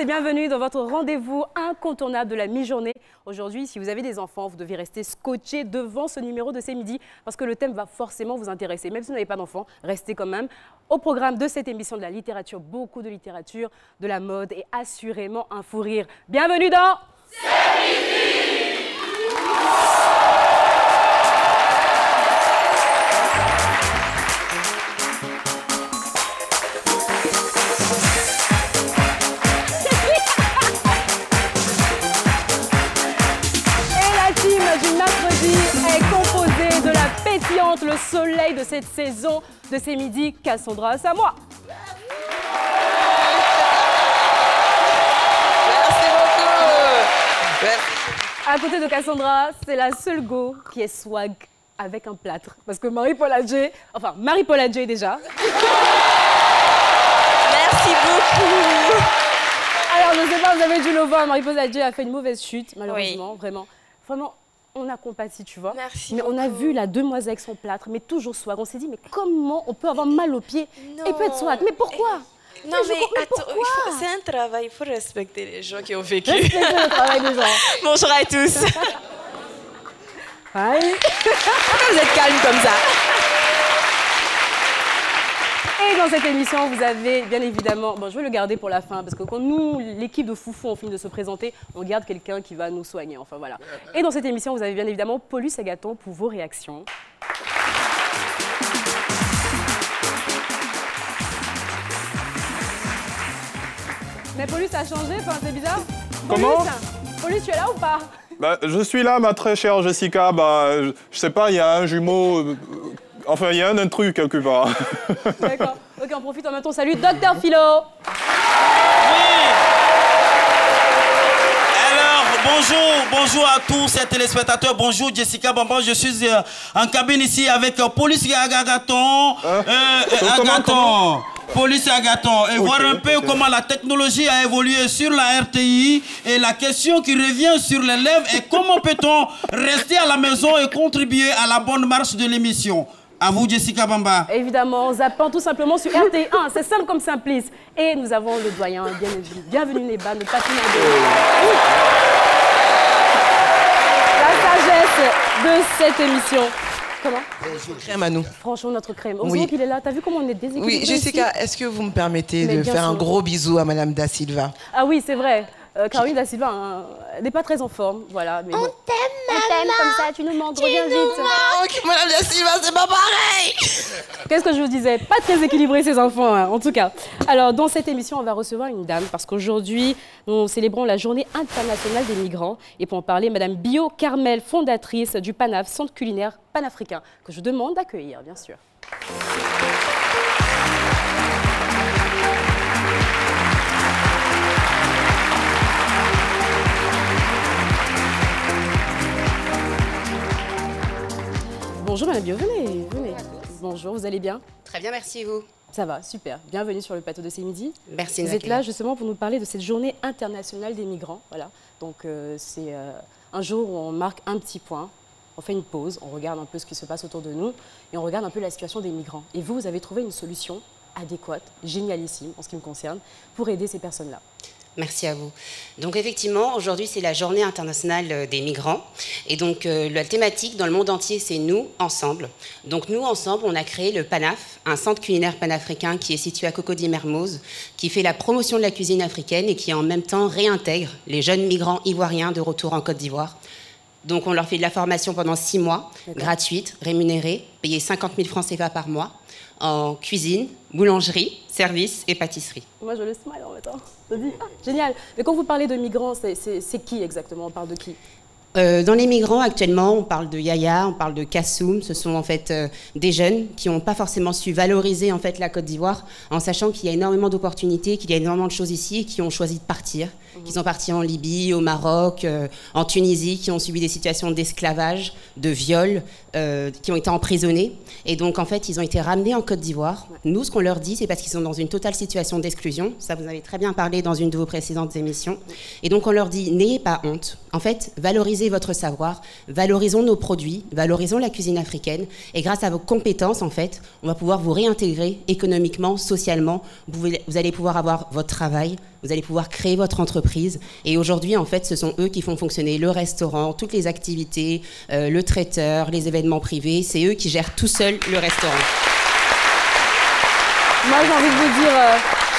et bienvenue dans votre rendez-vous incontournable de la mi-journée. Aujourd'hui, si vous avez des enfants, vous devez rester scotché devant ce numéro de C'est Midi parce que le thème va forcément vous intéresser. Même si vous n'avez pas d'enfants, restez quand même. Au programme de cette émission de la littérature, beaucoup de littérature, de la mode et assurément un fou rire. Bienvenue dans C'est Midi. Le soleil de cette saison de C'est Midi, Cassandra, c'est à moi. Merci beaucoup. À côté de Cassandra, c'est la seule go qui est swag avec un plâtre. Parce que Marie-Paul Adjé, déjà. Merci beaucoup. Alors, je ne sais pas, vous avez dû le voir, Marie-Paul Adjé a fait une mauvaise chute, malheureusement, oui. Vraiment. On a compatis, tu vois. Merci mais beaucoup. On a vu la demoiselle avec son plâtre, mais toujours swag. On s'est dit, mais comment on peut avoir mal aux pieds et peut être swag? Mais pourquoi? Non, mais attends, c'est un travail, il faut respecter les gens qui ont vécu. Respectez le travail des gens. Bonjour à tous. Aïe. Pourquoi vous êtes calme comme ça? Et dans cette émission, vous avez bien évidemment... Bon, je vais le garder pour la fin, parce que quand nous, l'équipe de Foufou, on finit de se présenter, on garde quelqu'un qui va nous soigner, enfin voilà. Et dans cette émission, vous avez bien évidemment Paulus Agathon pour vos réactions. Mais Paulus a changé, enfin, c'est bizarre. Comment? Paulus, tu es là ou pas? Bah, je suis là, ma très chère Jessica. Bah, je sais pas, il y a un jumeau... Enfin, il y a un intrus quelque part. D'accord. Ok, on profite en même temps. Salut, Docteur Philo. Bonjour à tous ces téléspectateurs. Bonjour Jessica Bamba. Je suis en cabine ici avec Paulus Agathon. Paulus Agathon. Et voir un peu comment la technologie a évolué sur la RTI. Et la question qui revient sur les lèvres est comment peut-on rester à la maison et contribuer à la bonne marche de l'émission? À vous, Jessica Bamba. Évidemment, en zappant tout simplement sur RT1. C'est simple comme simplice. Et nous avons le doyen. Bienvenue, Neba, notre patinage. La sagesse de cette émission. Comment? Crème à nous. Franchement, notre crème. Heureusement qu'il est là. T'as vu comment on est déséquilibré? Oui, Jessica, est-ce que vous me permettez de faire un gros bisou à Madame Da Silva? Ah oui, c'est vrai. Caroline Da Silva, hein, elle n'est pas très en forme, voilà. Mais on bon. t'aime, maman. On t'aime comme ça, tu nous manques, reviens vite. Madame Da Silva, c'est pas pareil. Qu'est-ce que je vous disais? Pas très équilibré ces enfants, hein, en tout cas. Alors, dans cette émission, on va recevoir une dame, parce qu'aujourd'hui, nous célébrons la Journée internationale des migrants. Et pour en parler, Madame Bio Carmel, fondatrice du PANAF, Centre culinaire panafricain, que je demande d'accueillir, bien sûr. Bonjour Madame Bio, venez. Bonjour, vous allez bien? Très bien, merci et vous? Ça va, super. Bienvenue sur le plateau de C'est Midi. Merci. Vous êtes là justement pour nous parler de cette journée internationale des migrants. Voilà. Donc c'est un jour où on marque un petit point, on fait une pause, on regarde un peu ce qui se passe autour de nous et on regarde un peu la situation des migrants. Et vous avez trouvé une solution adéquate, génialissime en ce qui me concerne, pour aider ces personnes-là. Merci à vous. Donc effectivement, aujourd'hui, c'est la journée internationale des migrants. Et donc la thématique dans le monde entier, c'est nous, ensemble. Donc nous, ensemble, on a créé le PANAF, un centre culinaire panafricain qui est situé à Cocody-Mermoz, qui fait la promotion de la cuisine africaine et qui en même temps réintègre les jeunes migrants ivoiriens de retour en Côte d'Ivoire. Donc on leur fait de la formation pendant 6 mois, gratuite, rémunérée, payée 50 000 francs CFA par mois, en cuisine, boulangerie, service et pâtisserie. Moi, je le smile en même temps. Je dis, ah, génial. Mais quand vous parlez de migrants, c'est qui exactement? On parle de qui? Dans les migrants, actuellement, on parle de Yaya, on parle de Kassoum. Ce sont en fait des jeunes qui n'ont pas forcément su valoriser en fait la Côte d'Ivoire, en sachant qu'il y a énormément d'opportunités, qu'il y a énormément de choses ici, et qui ont choisi de partir. Qui sont partis en Libye, au Maroc, en Tunisie, qui ont subi des situations d'esclavage, de viol, qui ont été emprisonnés. Et donc, en fait, ils ont été ramenés en Côte d'Ivoire. Nous, ce qu'on leur dit, c'est parce qu'ils sont dans une totale situation d'exclusion. Ça, vous avez très bien parlé dans une de vos précédentes émissions. Et donc, on leur dit, n'ayez pas honte. En fait, valorisez valoriser votre savoir, valorisons nos produits, valorisons la cuisine africaine. Et grâce à vos compétences, en fait, on va pouvoir vous réintégrer économiquement, socialement. Vous allez pouvoir avoir votre travail, vous allez pouvoir créer votre entreprise. Et aujourd'hui, en fait, ce sont eux qui font fonctionner le restaurant, toutes les activités, le traiteur, les événements privés. C'est eux qui gèrent tout seuls le restaurant. Moi, j'ai envie de vous dire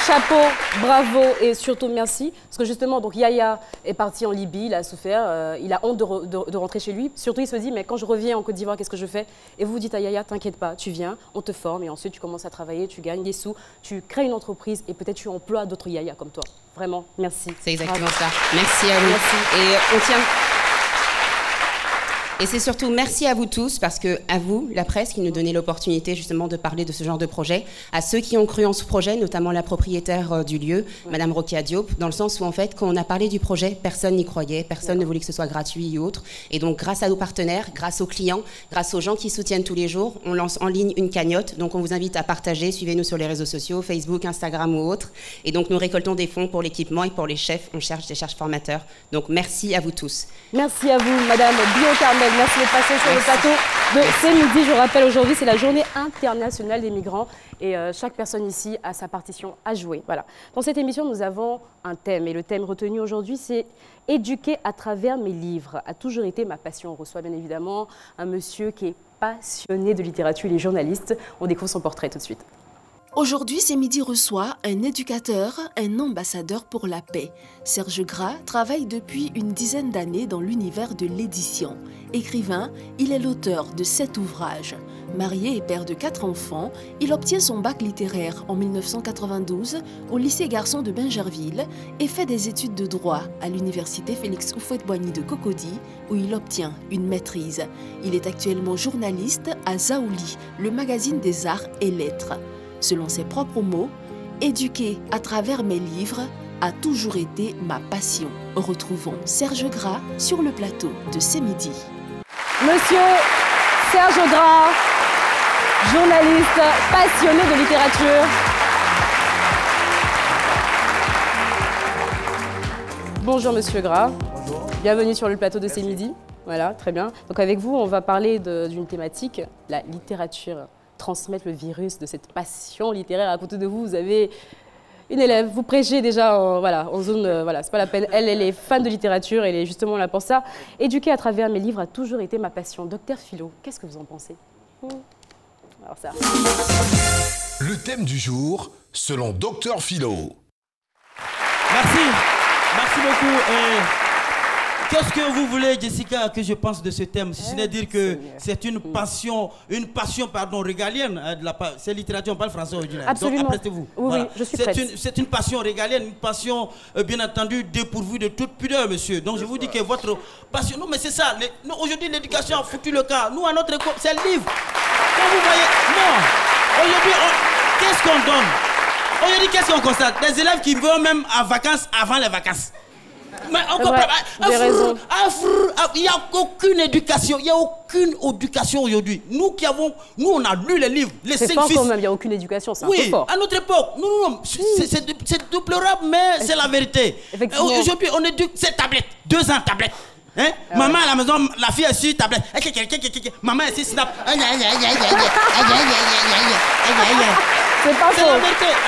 chapeau, bravo et surtout merci. Parce que justement, donc Yaya est parti en Libye, il a souffert, il a honte de rentrer chez lui. Surtout, il se dit, mais quand je reviens en Côte d'Ivoire, qu'est-ce que je fais? Et vous vous dites à Yaya, t'inquiète pas, tu viens, on te forme et ensuite tu commences à travailler, tu gagnes des sous, tu crées une entreprise et peut-être tu emploies d'autres Yaya comme toi. Vraiment, merci. C'est exactement ça. Merci à vous. Merci. Et on tient... Et c'est surtout merci à vous tous, parce que à vous, la presse, qui nous donnait l'opportunité justement de parler de ce genre de projet, à ceux qui ont cru en ce projet, notamment la propriétaire du lieu, Madame Rokia Diop, dans le sens où en fait, quand on a parlé du projet, personne n'y croyait, personne ne voulait que ce soit gratuit ou autre. Et donc, grâce à nos partenaires, grâce aux clients, grâce aux gens qui soutiennent tous les jours, on lance en ligne une cagnotte. Donc, on vous invite à partager, suivez-nous sur les réseaux sociaux, Facebook, Instagram ou autres. Et donc, nous récoltons des fonds pour l'équipement et pour les chefs. On cherche des chefs formateurs. Donc, merci à vous tous. Merci à vous, Madame Bio-Carmel. Merci d'être passée sur le plateau de C'est Midi. Je rappelle, aujourd'hui, c'est la journée internationale des migrants et chaque personne ici a sa partition à jouer. Voilà. Dans cette émission, nous avons un thème et le thème retenu aujourd'hui, c'est « Éduquer à travers mes livres » a toujours été ma passion. On reçoit bien évidemment un monsieur qui est passionné de littérature, il est journaliste. On découvre son portrait tout de suite. Aujourd'hui, C'est Midi reçoit un éducateur, un ambassadeur pour la paix. Serge Gras travaille depuis une dizaine d'années dans l'univers de l'édition. Écrivain, il est l'auteur de 7 ouvrages. Marié et père de 4 enfants, il obtient son bac littéraire en 1992 au lycée garçon de Bingerville et fait des études de droit à l'université Félix Houphouët-Boigny de Cocody où il obtient une maîtrise. Il est actuellement journaliste à Zaouli, le magazine des arts et lettres. Selon ses propres mots, « Éduquer à travers mes livres a toujours été ma passion ». Retrouvons Serge Gras sur le plateau de C'est Midi. Monsieur Serge Gras, journaliste passionné de littérature. Bonjour Monsieur Gras. Bonjour. Bienvenue sur le plateau de C'est Midi. Voilà, très bien. Donc avec vous, on va parler d'une thématique, la littérature. Transmettre le virus de cette passion littéraire. À côté de vous, vous avez une élève. Vous prêchez déjà en zone, voilà, c'est pas la peine. Elle est fan de littérature, elle est justement là pour ça. Éduquer à travers mes livres a toujours été ma passion. Docteur Philo, qu'est-ce que vous en pensez? Alors ça. Le thème du jour, selon Docteur Philo. Merci. Merci beaucoup. Qu'est-ce que vous voulez, Jessica, que je pense de ce thème? Si ce n'est dire que c'est une passion régalienne. C'est littérature, on parle français aujourd'hui. Absolument. Donc, apprêtez-vous. Oui, voilà. Je suis prête. C'est une passion régalienne, une passion, bien entendu, dépourvue de toute pudeur, monsieur. Donc, je vous dis que votre passion... Non, mais c'est ça. Aujourd'hui, l'éducation a foutu le camp. Nous, à notre école, c'est le livre. Quand vous voyez... Non. Aujourd'hui, qu'est-ce qu'on donne? Aujourd'hui, qu'est-ce qu'on constate? Des élèves qui vont même à vacances avant les vacances. Mais encore il n'y a aucune éducation, il n'y a aucune éducation aujourd'hui. Nous, on a lu les livres, les 5 fils. Même, il n'y a aucune éducation, c'est un peu fort. À notre époque, non, c'est déplorable, mais c'est la vérité. Aujourd'hui, on éduque ces tablettes, 2 ans tablette. Hein? Maman à la maison, la fille est sur tablette. Maman est sur snap. C'est pas faux.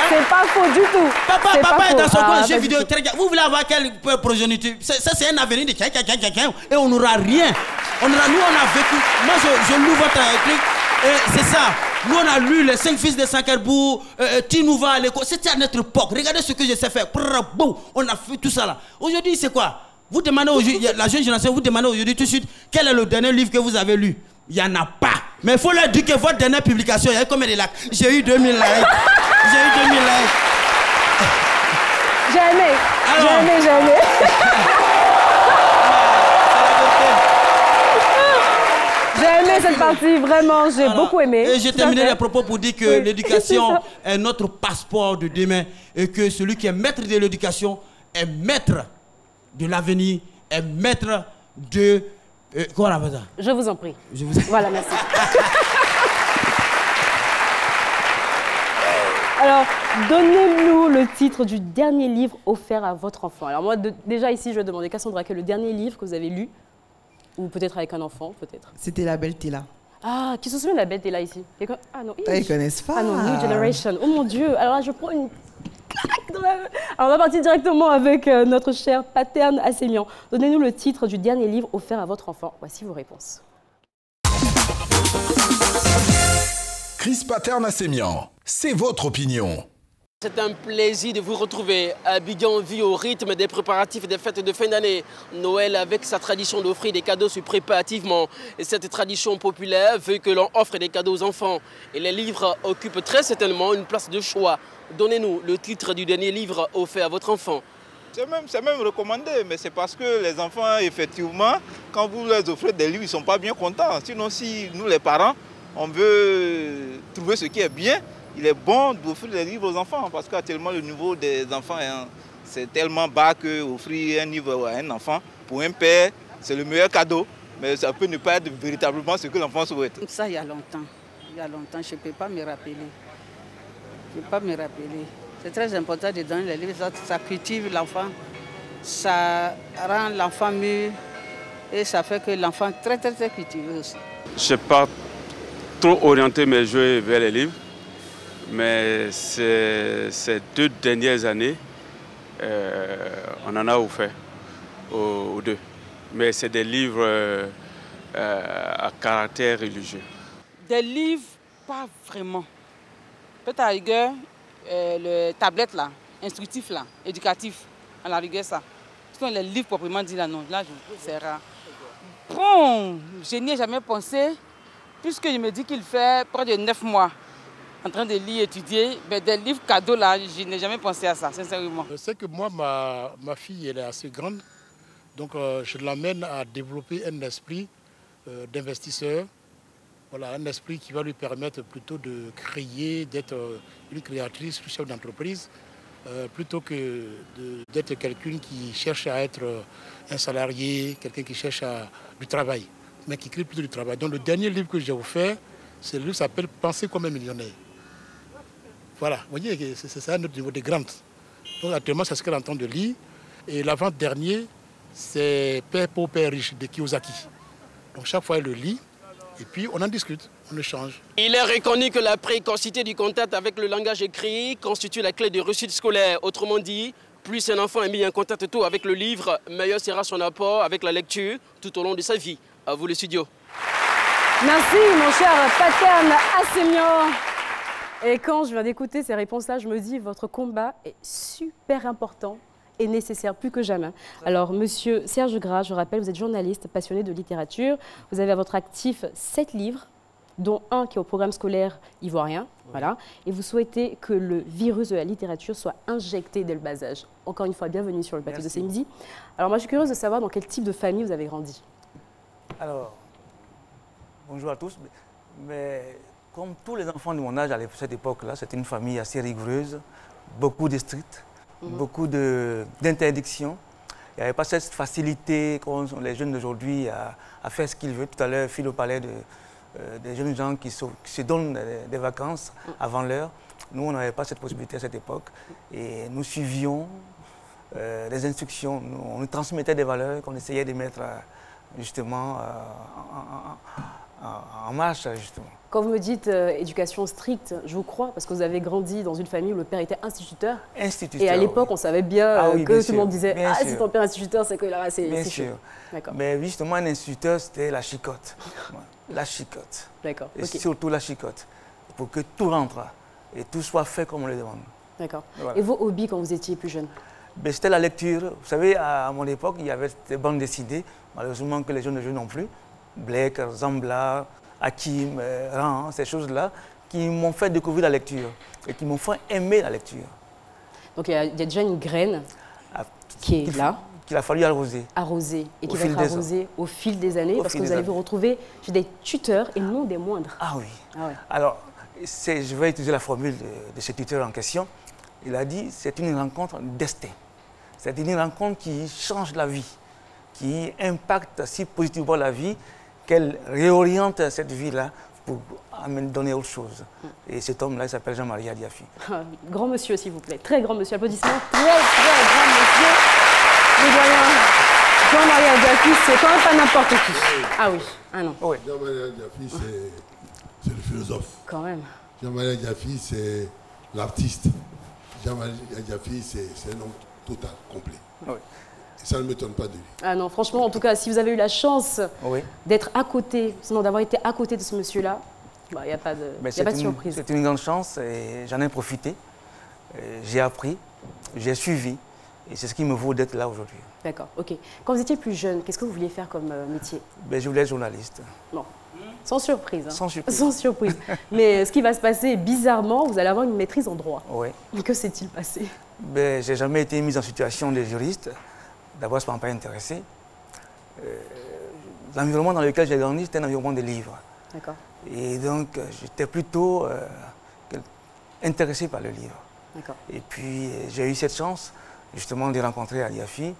C'est pas faux du tout. Papa est dans son coin, jeu vidéo. Vous voulez avoir quelle progéniture? Ça, c'est un avenir de et on n'aura rien. Nous, on a vécu. Moi, je loue votre truc. C'est ça. Nous, on a lu les 5 fils de Sankerbou, Tinouva à l'école. C'était à notre époque. Regardez ce que je sais faire. On a fait tout ça là. Aujourd'hui, c'est quoi? Vous demandez aujourd'hui, la jeune génération, vous demandez aujourd'hui tout de suite quel est le dernier livre que vous avez lu. Il n'y en a pas. Mais il faut leur dire que votre dernière publication, il y a combien de likes? J'ai eu 2000 likes. J'ai eu 2000 likes. J'ai aimé. J'ai aimé. J'ai aimé cette partie, vraiment, j'ai beaucoup aimé. Et j'ai terminé les propos pour dire que l'éducation est notre passeport de demain et que celui qui est maître de l'éducation est maître de l'avenir, est maître de... comment on appelle ça? Je vous en prie. Voilà, merci. Alors, donnez-nous le titre du dernier livre offert à votre enfant. Alors moi, déjà ici, je vais demander, Cassandra, quel est le dernier livre que vous avez lu Ou peut-être avec un enfant, peut-être. C'était la belle Tila. Ah, qui se souvient de la belle Tila ici? Ah non, ils connaissent pas. Ah non, New Generation. Oh mon Dieu, alors là, je prends une... Alors on va partir directement avec notre cher Paterne Assemian. Donnez-nous le titre du dernier livre offert à votre enfant. Voici vos réponses. Chris Paterne Assemian, c'est votre opinion. C'est un plaisir de vous retrouver. Abidjan vit au rythme des préparatifs des fêtes de fin d'année. Noël, avec sa tradition d'offrir des cadeaux, se prépare activement. Et cette tradition populaire veut que l'on offre des cadeaux aux enfants. Et les livres occupent très certainement une place de choix. Donnez-nous le titre du dernier livre offert à votre enfant. C'est même recommandé, mais c'est parce que les enfants, effectivement, quand vous leur offrez des livres, ils ne sont pas bien contents. Sinon, si nous, les parents, on veut trouver ce qui est bien, il est bon d'offrir des livres aux enfants parce qu'actuellement le niveau des enfants c'est tellement bas qu'offrir un livre à un enfant, pour un père, c'est le meilleur cadeau, mais ça peut ne pas être véritablement ce que l'enfant souhaite. Ça, il y a longtemps, je ne peux pas me rappeler. C'est très important de donner les livres, ça cultive l'enfant, ça rend l'enfant mieux et ça fait que l'enfant est très, très, très cultivé aussi. Je n'ai pas trop orienté mes jeux vers les livres. Mais ces 2 dernières années, on en a offert aux 2. Mais c'est des livres à caractère religieux. Des livres, pas vraiment. Peut-être à la rigueur, le tablette là, instructif là, éducatif, à la rigueur ça. Parce que les livres proprement dit là, non, là c'est rare. Bon, je n'y ai jamais pensé, puisque je me dis qu'il fait près de 9 mois. En train de lire, étudier, mais des livres cadeaux là, je n'ai jamais pensé à ça, sincèrement. Je sais que moi, ma fille, elle est assez grande, donc je l'amène à développer un esprit d'investisseur, voilà, un esprit qui va lui permettre plutôt de créer, d'être une créatrice, une chef d'entreprise, plutôt que d'être quelqu'un qui cherche à être un salarié, quelqu'un qui cherche du travail, mais qui crée plutôt du travail. Donc le dernier livre que j'ai offert, c'est le livre qui s'appelle « Penser comme un millionnaire ». Voilà, vous voyez, c'est un autre niveau de grande. Donc actuellement, c'est ce qu'elle est en train de lire. Et l'avant-dernier, c'est Père pauvre, Père riche de Kiyosaki. Donc chaque fois, elle le lit et puis on en discute, on échange. Il est reconnu que la précocité du contact avec le langage écrit constitue la clé de réussite scolaire. Autrement dit, plus un enfant est mis en contact tôt avec le livre, meilleur sera son apport avec la lecture tout au long de sa vie. À vous le studio. Merci mon cher Paterne Assemian. Et quand je viens d'écouter ces réponses-là, je me dis votre combat est super important et nécessaire plus que jamais. Alors monsieur Serge Gras, je rappelle, vous êtes journaliste passionné de littérature. Vous avez à votre actif 7 livres, dont un qui est au programme scolaire ivoirien. Voilà. Et vous souhaitez que le virus de la littérature soit injecté dès le bas âge. Encore une fois, bienvenue sur le plateau de ce midi. Alors moi je suis curieuse de savoir dans quel type de famille vous avez grandi. Alors, bonjour à tous. Mais comme tous les enfants de mon âge à cette époque-là, c'était une famille assez rigoureuse, beaucoup de stricts, beaucoup d'interdictions. Il n'y avait pas cette facilité qu'ont les jeunes d'aujourd'hui à faire ce qu'ils veulent. Tout à l'heure, Philo parlait des jeunes gens qui se donnent des vacances avant l'heure. Nous, on n'avait pas cette possibilité à cette époque. Et nous suivions les instructions. On nous transmettait des valeurs qu'on essayait de mettre justement en marche, justement. Quand vous me dites éducation stricte, je vous crois, parce que vous avez grandi dans une famille où le père était instituteur. Instituteur. Et à l'époque, on savait bien que tout le monde disait « Ah, sûr. si ton père est instituteur, c'est que là, c'est bien chaud. » D'accord. Mais justement, un instituteur, c'était la chicotte. La chicotte. D'accord. Et surtout la chicotte, pour que tout rentre et tout soit fait comme on le demande. D'accord. Voilà. Et vos hobbies quand vous étiez plus jeune? C'était la lecture. Vous savez, à mon époque, il y avait des bandes dessinées, malheureusement que les jeunes ne jouent non plus. Blake, Zambla, Hakim, Ran, ces choses-là, qui m'ont fait découvrir la lecture et qui m'ont fait aimer la lecture. Donc il y a déjà une graine qui est là. Qu'il a fallu arroser. Arroser. Et qui va être arrosée au fil des années, parce que vous allez vous retrouver chez des tuteurs et non des moindres. Ah oui. Ah ouais. Alors, je vais utiliser la formule de ce tuteur en question. Il a dit c'est une rencontre destin. C'est une rencontre qui change la vie, qui impacte si positivement la vie, qu'elle réoriente cette vie-là pour donner autre chose. Et cet homme-là, il s'appelle Jean-Marie Adiafi. Grand monsieur, s'il vous plaît. Très grand monsieur. Applaudissements. Très grand monsieur. Le doyen Jean-Marie Adjafi, c'est quand même pas n'importe qui. Ah oui, ah non. Oui. Jean-Marie Adjafi, c'est le philosophe. Quand même. Jean-Marie Adjafi, c'est l'artiste. Jean-Marie Adjafi, c'est un homme total, complet. Oui. Et ça ne m'étonne pas de lui. Ah non, franchement, en tout cas, si vous avez eu la chance d'être à côté, sinon d'avoir été à côté de ce monsieur-là, il n'y a pas de surprise. C'est une grande chance et j'en ai profité. J'ai appris, j'ai suivi et c'est ce qui me vaut d'être là aujourd'hui. D'accord, ok. Quand vous étiez plus jeune, qu'est-ce que vous vouliez faire comme métier? Je voulais être journaliste. Bon, sans surprise. Hein. Sans surprise. Sans surprise. Mais ce qui va se passer, bizarrement, vous allez avoir une maîtrise en droit. Oui. Que s'est-il passé? J'ai jamais été mis en situation de juriste. D'abord, ça ne m'a pas intéressé. L'environnement dans lequel j'ai grandi, c'était un environnement de livres. D'accord. Et donc, j'étais plutôt intéressé par le livre. D'accord. Et puis, j'ai eu cette chance, justement, de rencontrer Adjafi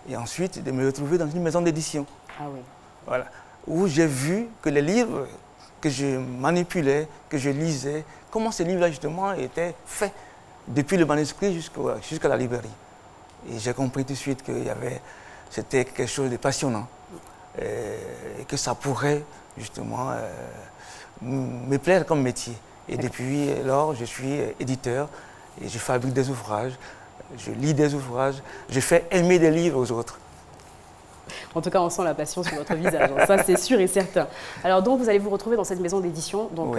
et ensuite de me retrouver dans une maison d'édition. Ah oui. Voilà. Où j'ai vu que les livres que je manipulais, que je lisais, comment ces livres-là, justement, étaient faits, depuis le manuscrit jusqu'à la librairie. Et j'ai compris tout de suite que c'était quelque chose de passionnant et que ça pourrait, justement, me plaire comme métier. Et depuis lors, je suis éditeur et je fabrique des ouvrages, je lis des ouvrages, je fais aimer des livres aux autres. En tout cas, on sent la passion sur votre visage, ça c'est sûr et certain. Alors donc, vous allez vous retrouver dans cette maison d'édition, donc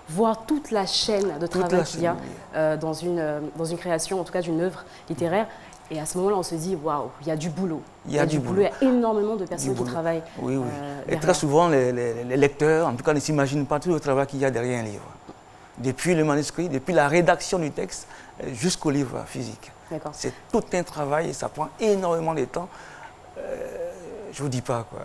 voir toute la chaîne de travail qu'il y a dans une création, en tout cas d'une œuvre littéraire. Et à ce moment-là, on se dit, waouh, il y a du boulot. Il y a du boulot. Il y a énormément de personnes qui travaillent. Oui, oui. Et très souvent, les lecteurs, en tout cas, ne s'imaginent pas tout le travail qu'il y a derrière un livre. Depuis le manuscrit, depuis la rédaction du texte, jusqu'au livre physique. C'est tout un travail et ça prend énormément de temps. Je ne vous dis pas, quoi.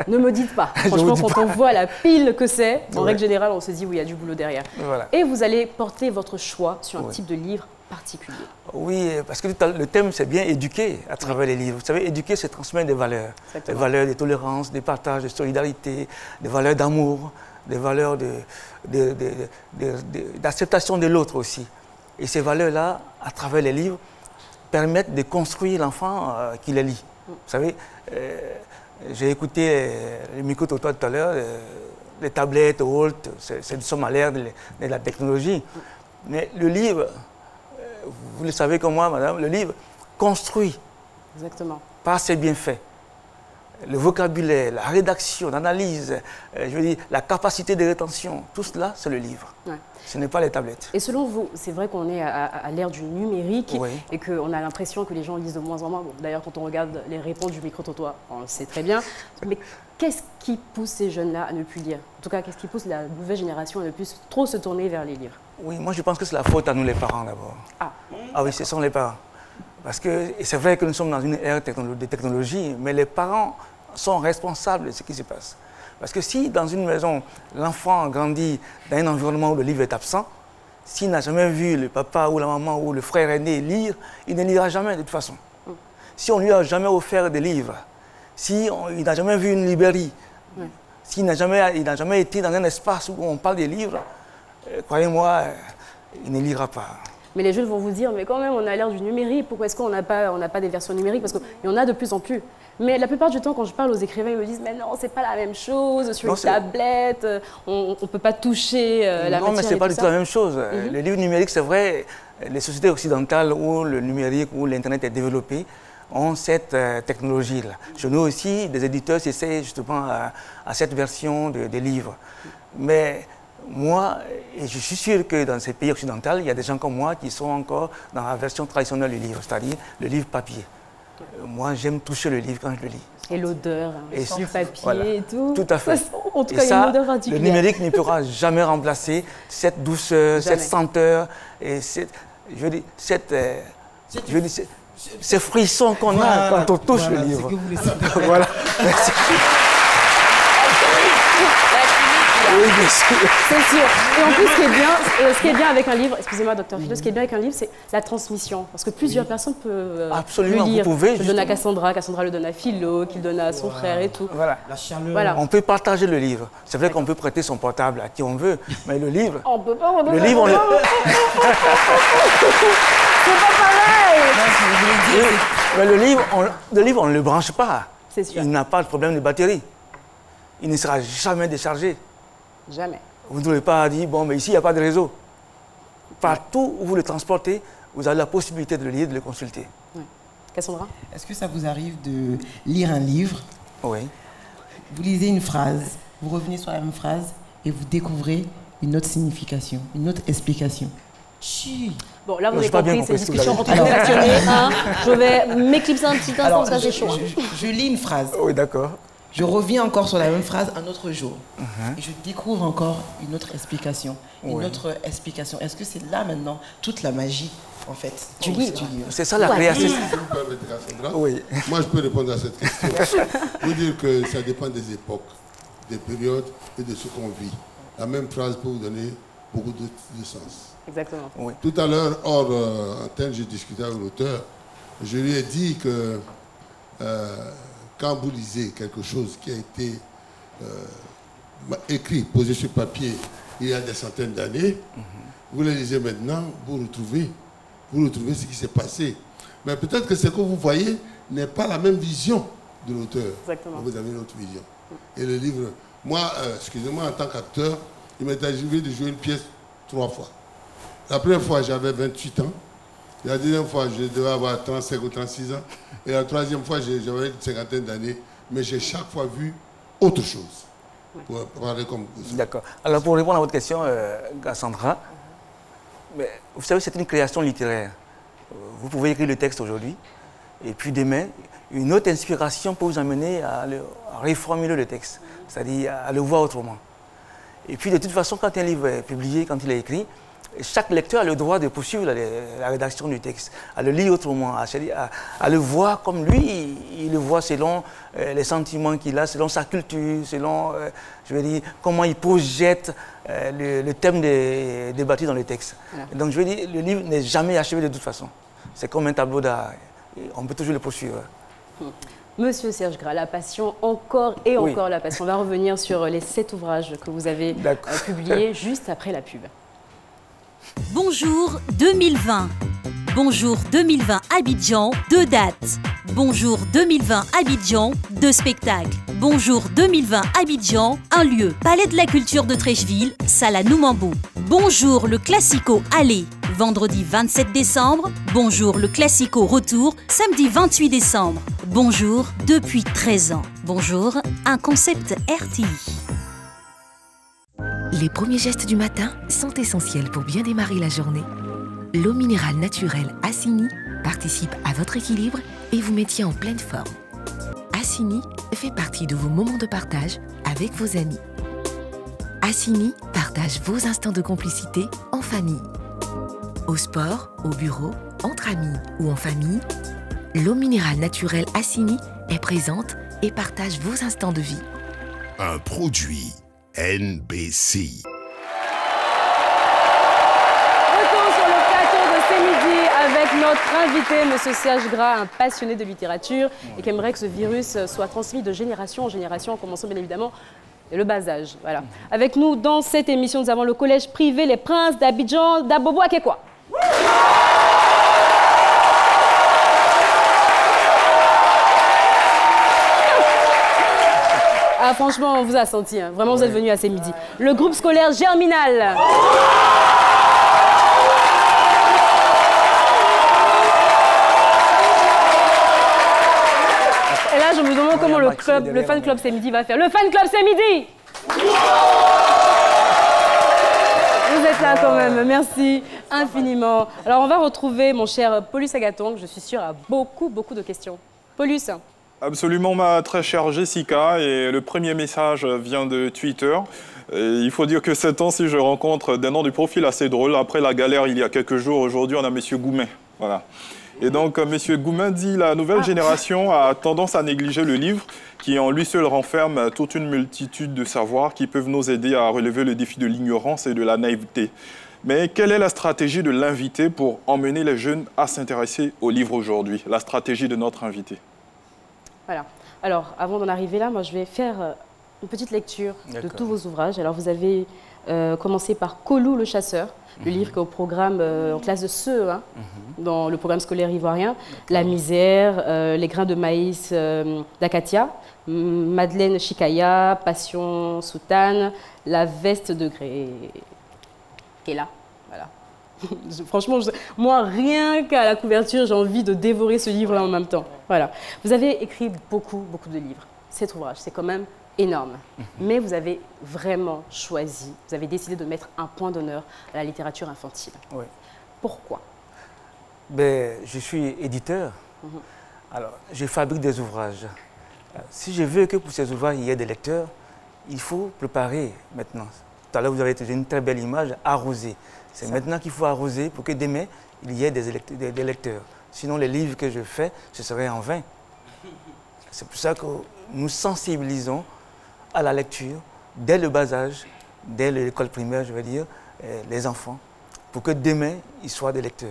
Ne me dites pas. Franchement, quand on voit la pile que c'est, en règle générale, on se dit, oui, il y a du boulot derrière. Voilà. Et vous allez porter votre choix sur un type de livre particulier. Oui, parce que le thème, c'est bien éduquer à travers les livres. Vous savez, éduquer, c'est transmettre des valeurs. Exactement. Des valeurs de tolérance, de partage, de solidarité, des valeurs d'amour, des valeurs d'acceptation de l'autre aussi. Et ces valeurs-là, à travers les livres, permettent de construire l'enfant qui les lit. Vous savez, j'ai écouté le micro-trottoir tout à l'heure, les tablettes, Walt, nous sommes à l'ère de la technologie. Mais le livre, vous le savez comme moi, madame, le livre construit par ses bienfaits. Le vocabulaire, la rédaction, l'analyse, je veux dire, la capacité de rétention, tout cela, c'est le livre. Ce n'est pas les tablettes. Et selon vous, c'est vrai qu'on est à l'ère du numérique et qu'on a l'impression que les gens lisent de moins en moins. Bon, d'ailleurs, quand on regarde les réponses du micro-trottoir, on le sait très bien. Mais qu'est-ce qui pousse ces jeunes-là à ne plus lire? En tout cas, qu'est-ce qui pousse la nouvelle génération à ne plus trop se tourner vers les livres? Oui, moi je pense que c'est la faute à nous les parents d'abord. Ah oui, ce sont les parents. Parce que c'est vrai que nous sommes dans une ère de technologie, mais les parents sont responsables de ce qui se passe. Parce que si dans une maison, l'enfant grandit dans un environnement où le livre est absent, s'il n'a jamais vu le papa ou la maman ou le frère aîné lire, il ne lira jamais de toute façon. Si on ne lui a jamais offert des livres, si il n'a jamais vu une librairie, s'il n'a jamais été dans un espace où on parle des livres, croyez-moi, il ne lira pas. Mais les jeunes vont vous dire, mais quand même, on est à l'ère du numérique, pourquoi est-ce qu'on n'a pas des versions numériques? Parce qu'il y en a de plus en plus. Mais la plupart du temps, quand je parle aux écrivains, ils me disent, mais non, c'est pas la même chose, sur une tablette, on ne peut pas toucher la matière. Non, mais ce n'est pas du tout la même chose. Le livre numérique, c'est vrai, les sociétés occidentales où le numérique, où l'Internet est développé, ont cette technologie-là. Chez nous aussi, des éditeurs s'essayent justement à cette version des livres. Mais moi, et je suis sûr que dans ces pays occidentaux, il y a des gens comme moi qui sont encore dans la version traditionnelle du livre, c'est-à-dire le livre papier. Moi, j'aime toucher le livre quand je le lis. Et l'odeur, le papier et tout. Tout à fait. En tout cas, il y a une odeur particulière. Le numérique ne pourra jamais remplacer cette douceur, cette senteur, et ces frissons qu'on a quand on touche le livre. Voilà. Merci. Oui, bien sûr. C'est sûr. Et en plus, ce qui est bien avec un livre, excusez-moi, docteur Philo, ce qui est bien avec un livre, c'est la transmission. Parce que plusieurs personnes peuvent le lire. Vous pouvez. Je le donne à Cassandra, Cassandra le donne à Philo, qu'il donne à son frère et tout. Voilà. La chaleur. Voilà. On peut partager le livre. C'est vrai qu'on peut prêter son portable à qui on veut, mais le livre. On peut pas. Le livre, on le. C'est pas pareil. Mais le livre, on ne le branche pas. C'est sûr. Il n'a pas de problème de batterie. Il ne sera jamais déchargé. Jamais. Vous ne devez pas dire, bon, mais ici, il n'y a pas de réseau. Partout où vous le transportez, vous avez la possibilité de le lire, de le consulter. Oui. Cassandra? Est-ce que ça vous arrive de lire un livre? Oui. Vous lisez une phrase, vous revenez sur la même phrase et vous découvrez une autre signification, une autre explication. Si. Bon, là, vous avez compris, c'est une discussion entre deux passionnés. Je vais m'éclipser un petit instant, parce que c'est chaud. Je lis une phrase. Oui, d'accord. Je reviens encore sur la même phrase un autre jour. Et je découvre encore une autre explication. Une autre explication. Est-ce que c'est là maintenant toute la magie, en fait, du livre? C'est ça la création. Oui. Moi, je peux répondre à cette question. Vous dire que ça dépend des époques, des périodes et de ce qu'on vit. La même phrase peut vous donner beaucoup de sens. Exactement. Oui. Tout à l'heure, hors antenne, j'ai discuté avec l'auteur. Je lui ai dit que quand vous lisez quelque chose qui a été écrit, posé sur papier il y a des centaines d'années, vous le lisez maintenant, vous retrouvez ce qui s'est passé. Mais peut-être que ce que vous voyez n'est pas la même vision de l'auteur. Exactement. Vous avez une autre vision. Et le livre, moi, excusez-moi, en tant qu'acteur, il m'est arrivé de jouer une pièce 3 fois. La première fois, j'avais 28 ans. La deuxième fois, je devais avoir 35 ou 36 ans. Et la troisième fois, j'avais une cinquantaine d'années. Mais j'ai chaque fois vu autre chose. Pour parler comme vous. D'accord. Alors, pour répondre à votre question, Cassandra, mais, vous savez, c'est une création littéraire. Vous pouvez écrire le texte aujourd'hui, et puis demain, une autre inspiration peut vous amener à reformuler le texte, c'est-à-dire à le voir autrement. Et puis, de toute façon, quand un livre est publié, quand il est écrit, chaque lecteur a le droit de poursuivre la rédaction du texte, à le lire autrement, à le voir comme lui, il le voit selon les sentiments qu'il a, selon sa culture, selon, je veux dire, comment il projette le thème débattu dans le texte. Voilà. Donc, je veux dire, le livre n'est jamais achevé de toute façon. C'est comme un tableau d'art, on peut toujours le poursuivre. Monsieur Serge Gras, la passion, encore et encore la passion. On va revenir sur les 7 ouvrages que vous avez publiés juste après la pub. Bonjour 2020. Bonjour 2020 Abidjan, 2 dates. Bonjour 2020 Abidjan, 2 spectacles. Bonjour 2020 Abidjan, 1 lieu. Palais de la Culture de Trècheville, salle à Noumambou. Bonjour le Classico Allez, vendredi 27 décembre. Bonjour le Classico Retour, samedi 28 décembre. Bonjour depuis 13 ans. Bonjour, un concept RTI. Les premiers gestes du matin sont essentiels pour bien démarrer la journée. L'eau minérale naturelle Assini participe à votre équilibre et vous met en pleine forme. Assini fait partie de vos moments de partage avec vos amis. Assini partage vos instants de complicité en famille. Au sport, au bureau, entre amis ou en famille, l'eau minérale naturelle Assini est présente et partage vos instants de vie. Un produit NBC. Retour sur le plateau de ce midi avec notre invité, Monsieur Serge Gras, un passionné de littérature et qui aimerait que ce virus soit transmis de génération en génération, en commençant bien évidemment le bas âge. Voilà. Avec nous dans cette émission, nous avons le collège privé Les Princes d'Abidjan, d'Abobo Akekwa. Ah, franchement, on vous a senti. Hein. Vraiment, vous êtes venus à ces midis. Le groupe scolaire Germinal. Et là, je me demande comment le fan club c'est midi va faire. Le fan club c'est midi. Vous êtes là quand même. Merci infiniment. Alors, on va retrouver mon cher Paulus Agaton, que je suis sûre a beaucoup de questions. Paulus. Absolument, ma très chère Jessica. Et le premier message vient de Twitter. Et il faut dire que ces temps-ci, je rencontre des noms du profil assez drôles. Après la galère, il y a quelques jours, aujourd'hui, on a M. Goumet. Voilà. Et donc, M. Goumet dit « La nouvelle génération a tendance à négliger le livre qui, en lui seul, renferme toute une multitude de savoirs qui peuvent nous aider à relever le défi de l'ignorance et de la naïveté. Mais quelle est la stratégie de l'invité pour emmener les jeunes à s'intéresser au livre aujourd'hui? La stratégie de notre invité. » Voilà. Alors, avant d'en arriver là, moi, je vais faire une petite lecture de tous vos ouvrages. Alors, vous avez commencer par Kolou le chasseur, le livre qui est au programme en classe de CE1, dans le programme scolaire ivoirien. La misère, les grains de maïs d'Akatia, Madeleine Chikaya, Passion Soutane, la veste de grès. Qui est là, voilà. Franchement, moi, rien qu'à la couverture, j'ai envie de dévorer ce livre-là en même temps. Voilà. Vous avez écrit beaucoup de livres. Cet ouvrage, c'est quand même énorme. Mais vous avez vraiment choisi, vous avez décidé de mettre un point d'honneur à la littérature infantile. Oui. Pourquoi? Ben, je suis éditeur. Alors, je fabrique des ouvrages. Si je veux que pour ces ouvrages, il y ait des lecteurs, il faut préparer maintenant. Tout à l'heure, vous avez utilisé une très belle image, arroser. C'est maintenant qu'il faut arroser pour que demain, il y ait des lecteurs. Sinon, les livres que je fais, ce serait en vain. C'est pour ça que nous sensibilisons à la lecture dès le bas âge, dès l'école primaire, je veux dire, les enfants, pour que demain, ils soient des lecteurs.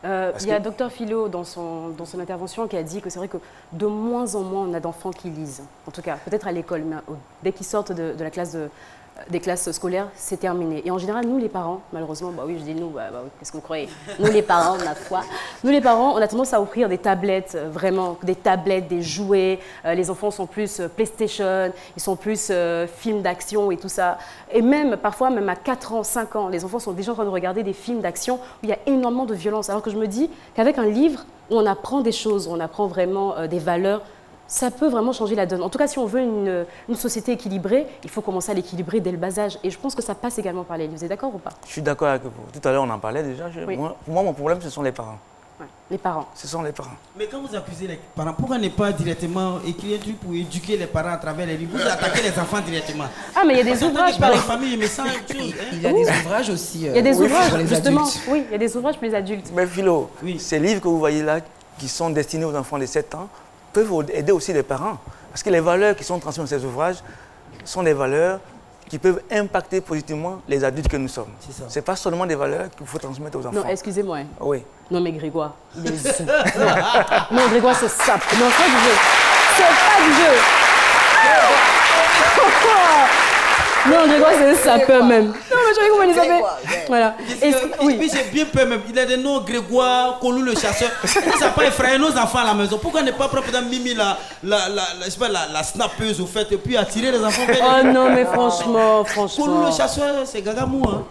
Il y a Dr Philo dans son intervention qui a dit que c'est vrai que de moins en moins on a d'enfants qui lisent. En tout cas, peut-être à l'école, mais dès qu'ils sortent de la classe des classes scolaires, c'est terminé. Et en général, nous les parents, malheureusement, bah oui, je dis nous, qu'est-ce que vous croyez? Nous les parents, ma foi. Nous les parents, on a tendance à offrir des tablettes, vraiment, des tablettes, des jouets. Les enfants sont plus PlayStation, ils sont plus films d'action et tout ça. Et même, parfois, même à 4 ans, 5 ans, les enfants sont déjà en train de regarder des films d'action où il y a énormément de violence. Alors que je me dis qu'avec un livre, où on apprend des choses, où on apprend vraiment des valeurs, ça peut vraiment changer la donne. En tout cas, si on veut une société équilibrée, il faut commencer à l'équilibrer dès le bas âge. Et je pense que ça passe également par les livres. Vous êtes d'accord ou pas? Je suis d'accord avec vous. Tout à l'heure, on en parlait déjà. Oui. Pour moi, mon problème, ce sont les parents. Ouais, les parents. Ce sont les parents. Mais quand vous accusez les parents, pourquoi ne pas directement écrire un truc pour éduquer les parents à travers les livres? Vous attaquez les enfants directement. Ah, mais il y a des ouvrages par exemple. Il y a des ouvrages aussi. Il y a des ouvrages, pour les justement. adultes. Oui, il y a des ouvrages pour les adultes. Mais Philo, ces livres que vous voyez là, qui sont destinés aux enfants de 7 ans, peuvent aider aussi les parents. Parce que les valeurs qui sont transmises dans ces ouvrages sont des valeurs qui peuvent impacter positivement les adultes que nous sommes. Ce n'est pas seulement des valeurs qu'il faut transmettre aux enfants. Non, excusez-moi. Oui. Non, mais Grégoire, il est non, Grégoire, c'est ça. Non, c'est pas du jeu. C'est pas du jeu. Non, Grégoire, c'est un sapin même. Non, mais je sais comment il s'appelle. Voilà. Et puis j'ai bien peur même. Il a des noms Grégoire, Kolou le chasseur. Ça n'a pas effrayé nos enfants à la maison. Pourquoi ne pas prendre Mimi la snappeuse au fait et puis attirer les enfants? Oh non, mais franchement. Kolou le chasseur, c'est gagamou. Hein.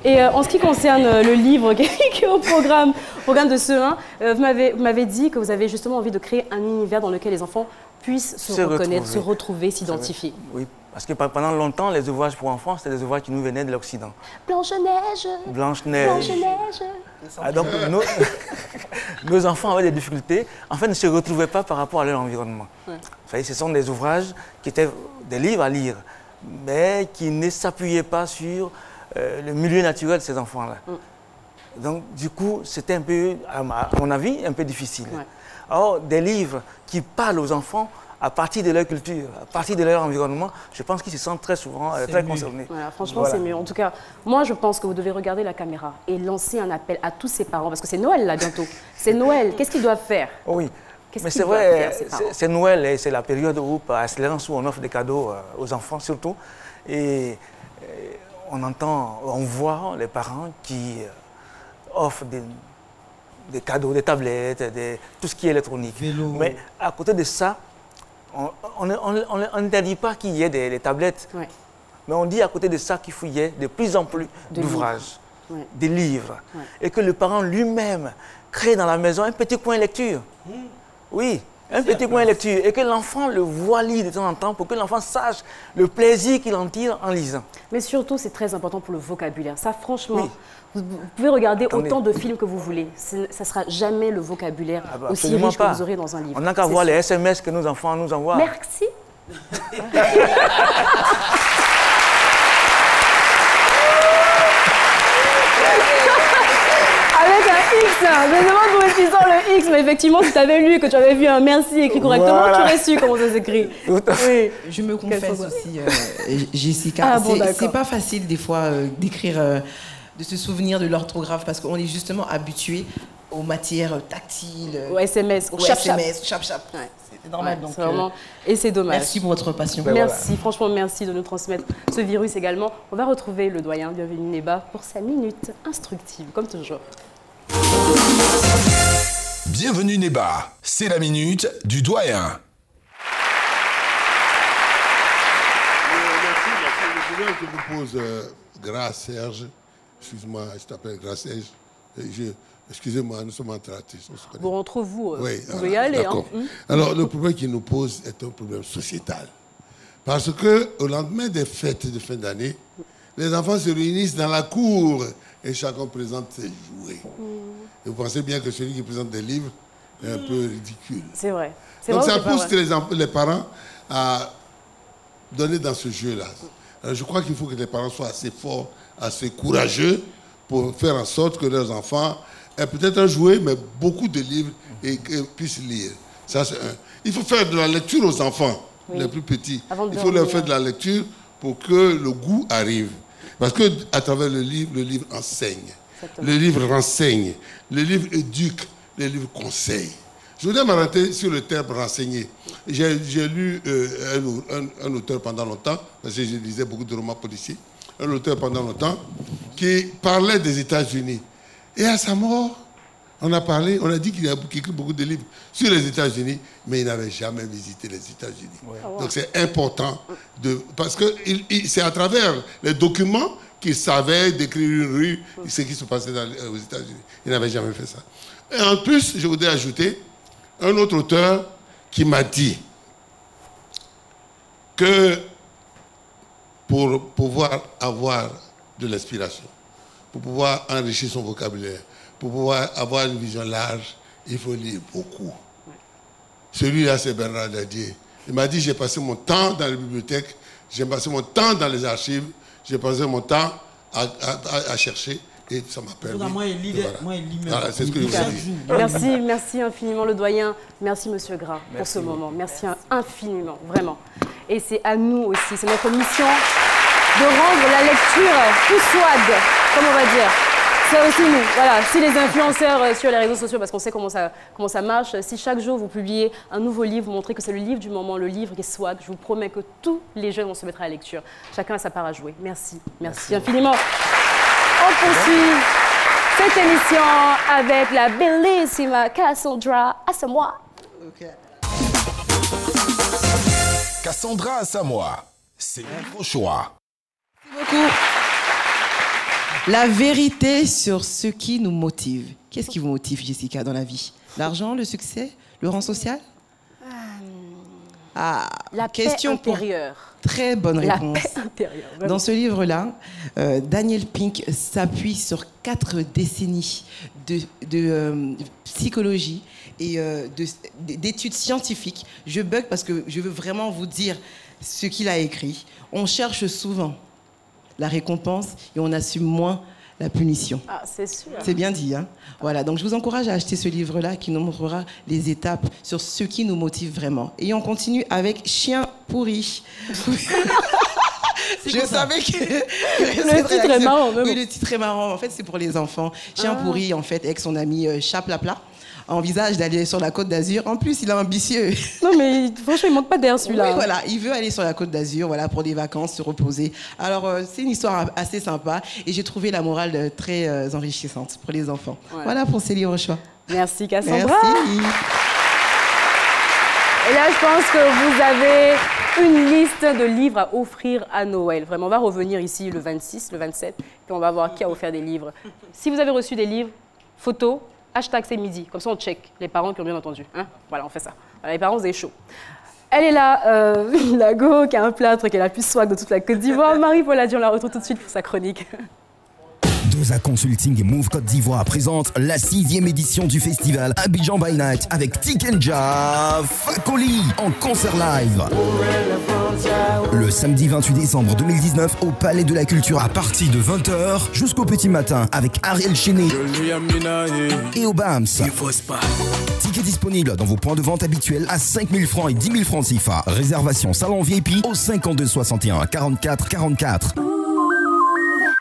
Et en ce qui concerne le livre qui est au programme de CE1, vous m'avez dit que vous avez justement envie de créer un univers dans lequel les enfants puissent se reconnaître, se retrouver, s'identifier. Oui, parce que pendant longtemps, les ouvrages pour enfants, c'était des ouvrages qui nous venaient de l'Occident. Blanche-Neige. Blanche-Neige. Blanche-Neige. Ah, donc, nos enfants avaient des difficultés, en fait, ne se retrouvaient pas par rapport à leur environnement. Ouais. Vous savez, ce sont des ouvrages qui étaient des livres à lire, mais qui ne s'appuyaient pas sur le milieu naturel de ces enfants-là. Donc, du coup, c'était un peu, à mon avis, un peu difficile. Ouais. Or, des livres qui parlent aux enfants à partir de leur culture, à partir de leur environnement, je pense qu'ils se sentent très souvent très concernés. Voilà, franchement, c'est mieux. En tout cas, moi, je pense que vous devez regarder la caméra et lancer un appel à tous ces parents, parce que c'est Noël, là, bientôt. C'est Noël. Qu'est-ce qu'ils doivent faire? Oui. Mais c'est vrai, c'est Noël et c'est la période où, par excellence, où on offre des cadeaux aux enfants, surtout. Et on voit les parents qui offrent des cadeaux, des tablettes, tout ce qui est électronique. Vélo. Mais à côté de ça, on n'interdit pas qu'il y ait des tablettes. Ouais. Mais on dit à côté de ça qu'il faut y ait de plus en plus d'ouvrages, des livres. Ouais. Et que le parent lui-même crée dans la maison un petit coin lecture. Oui, un petit coin lecture. Et que l'enfant le voit lire de temps en temps pour que l'enfant sache le plaisir qu'il en tire en lisant. Mais surtout, c'est très important pour le vocabulaire. Ça, franchement... Vous pouvez regarder autant de films que vous voulez. Ça ne sera jamais le vocabulaire aussi riche que vous aurez dans un livre. On n'a qu'à voir les SMS que nos enfants nous envoient. Merci. Avec un X, je me demande d'où est-ce le X, mais effectivement, si tu avais lu et que tu avais vu un merci écrit correctement, tu aurais su comment ça s'écrit. Oui. Je me confesse aussi, Jessica, c'est pas facile des fois d'écrire... de se souvenir de l'orthographe parce qu'on est justement habitué aux matières tactiles. Au SMS, au chap-chap. Ouais. C'est normal. Ouais, donc, c'est vraiment... Et c'est dommage. Merci pour votre passion. Merci, franchement, merci de nous transmettre ce virus également. On va retrouver le doyen, bienvenue Neba, pour sa minute instructive, comme toujours. Bienvenue Neba, c'est la minute du doyen. Le problème que vous pose Gras Serge, excuse-moi, je t'appelle Gras Serge, excusez-moi, nous sommes en traité. Bon, entre vous, oui, vous pouvez y aller. D'accord. Hein. Alors, le problème qu'il nous pose est un problème sociétal. Parce qu'au lendemain des fêtes de fin d'année, les enfants se réunissent dans la cour et chacun présente ses jouets. Et vous pensez bien que celui qui présente des livres est un peu ridicule. C'est vrai. Donc ça pousse les parents à donner dans ce jeu-là. Alors, je crois qu'il faut que les parents soient assez forts, assez courageux pour faire en sorte que leurs enfants aient peut-être un jouet, mais beaucoup de livres et puissent lire. Ça, c'est un. Il faut faire de la lecture aux enfants, les plus petits. Il faut leur faire de la lecture pour que le goût arrive. Parce qu'à travers le livre enseigne. Exactement. Le livre renseigne. Le livre éduque. Le livre conseille. Je voudrais m'arrêter sur le terme renseigner. J'ai lu un auteur pendant longtemps, parce que je lisais beaucoup de romans policiers, un auteur pendant longtemps, qui parlait des États-Unis. Et à sa mort, on a dit qu'il écrit beaucoup de livres sur les États-Unis, mais il n'avait jamais visité les États-Unis. Ouais. Donc c'est important, parce que c'est à travers les documents qu'il savait décrire une rue, ce qui se passait aux États-Unis. Il n'avait jamais fait ça. Et en plus, je voudrais ajouter un autre auteur qui m'a dit que pour pouvoir avoir de l'inspiration, pour pouvoir enrichir son vocabulaire, pour pouvoir avoir une vision large, il faut lire beaucoup. Celui-là, c'est Bernard Dadier. Il m'a dit, j'ai passé mon temps dans les bibliothèques, j'ai passé mon temps dans les archives, j'ai passé mon temps à chercher. Et ça m'a permis. Moi, il lit. Voilà, c'est ce que je vous dis. Merci infiniment le doyen. Merci Monsieur Gras pour ce moment. Merci infiniment, vraiment. Et c'est à nous aussi, c'est notre mission de rendre la lecture plus swag, comme on va dire. C'est aussi nous. Voilà, si les influenceurs sur les réseaux sociaux, parce qu'on sait comment ça marche, si chaque jour vous publiez un nouveau livre, vous montrez que c'est le livre du moment, le livre qui est swag, je vous promets que tous les jeunes vont se mettre à la lecture. Chacun a sa part à jouer. Merci infiniment. On poursuit cette émission avec la bellissima Cassandra Asamoah. Cassandra Asamoah, c'est votre choix. Merci beaucoup. La vérité sur ce qui nous motive. Qu'est-ce qui vous motive, Jessica, dans la vie? L'argent, le succès, le rang social? La question paix intérieure. Très bonne réponse. La paix intérieure. Vraiment. Dans ce livre-là, Daniel Pink s'appuie sur 4 décennies de psychologie et d'études scientifiques. Je bug parce que je veux vraiment vous dire ce qu'il a écrit. On cherche souvent la récompense et on assume moins la punition. Ah, c'est sûr. C'est bien dit, hein? Voilà, donc je vous encourage à acheter ce livre-là qui nous montrera les étapes sur ce qui nous motive vraiment. Et on continue avec Chien pourri. Je savais que le titre est marrant. Oui, le titre est marrant. En fait, c'est pour les enfants. Chien pourri, en fait, avec son ami Chaplapla, envisage d'aller sur la Côte d'Azur. En plus, il est ambitieux. Non, mais franchement, il manque pas d'air, celui-là. Oui, voilà, il veut aller sur la Côte d'Azur, voilà, pour des vacances, se reposer. Alors, c'est une histoire assez sympa et j'ai trouvé la morale très enrichissante pour les enfants. Ouais. Voilà pour ces livres choix. Merci, Cassandra. Merci. Et là, je pense que vous avez une liste de livres à offrir à Noël. Vraiment, on va revenir ici le 26, le 27, puis on va voir qui a offert des livres. Si vous avez reçu des livres, photos, hashtag c'est midi. Comme ça, on check les parents qui ont bien entendu. Hein, voilà, on fait ça. Voilà, les parents, vous avez chaud. Elle est là, la go, qui a un plâtre, qui est la plus swag de toute la Côte d'Ivoire. Marie-Paul Adion, on la retrouve tout de suite pour sa chronique. Dosa Consulting et Move Côte d'Ivoire présentent la 6e édition du festival Abidjan by Night avec Tikenja Fakoli en concert live. Le samedi 28 décembre 2019 au Palais de la Culture à partir de 20h jusqu'au petit matin avec Ariel Chéné et Obams. Tickets disponibles dans vos points de vente habituels à 5 000 francs et 10 000 francs CFA. Réservation salon VIP au 52 61 44 44.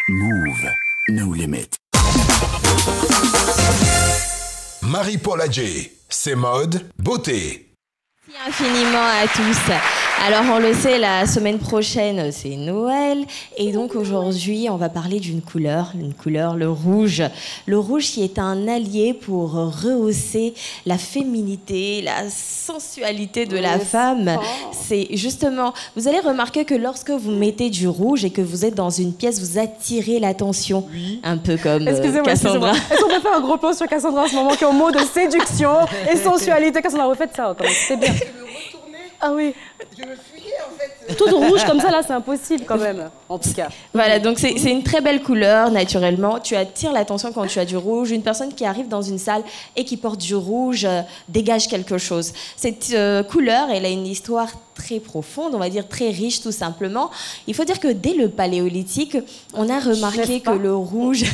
Move. No limit. Marie-Paul Adjé, c'est mode, beauté. Infiniment à tous. Alors on le sait, la semaine prochaine c'est Noël et donc aujourd'hui on va parler d'une couleur, le rouge. Le rouge qui est un allié pour rehausser la féminité, la sensualité de la femme. C'est justement, vous allez remarquer que lorsque vous mettez du rouge et que vous êtes dans une pièce, vous attirez l'attention. Un peu comme Cassandra. Est-ce qu'on peut faire un gros plan sur Cassandra en ce moment qui est en mode de séduction et sensualité? Cassandra, refaites ça quand même, c'est bien. Ah oui. Je me fuyais en fait. Tout rouge comme ça là, c'est impossible quand même, en tout cas. Voilà, donc c'est une très belle couleur naturellement. Tu attires l'attention quand tu as du rouge. Une personne qui arrive dans une salle et qui porte du rouge dégage quelque chose. Cette couleur, elle a une histoire très profonde, on va dire très riche tout simplement. Il faut dire que dès le paléolithique, on a remarqué que le rouge...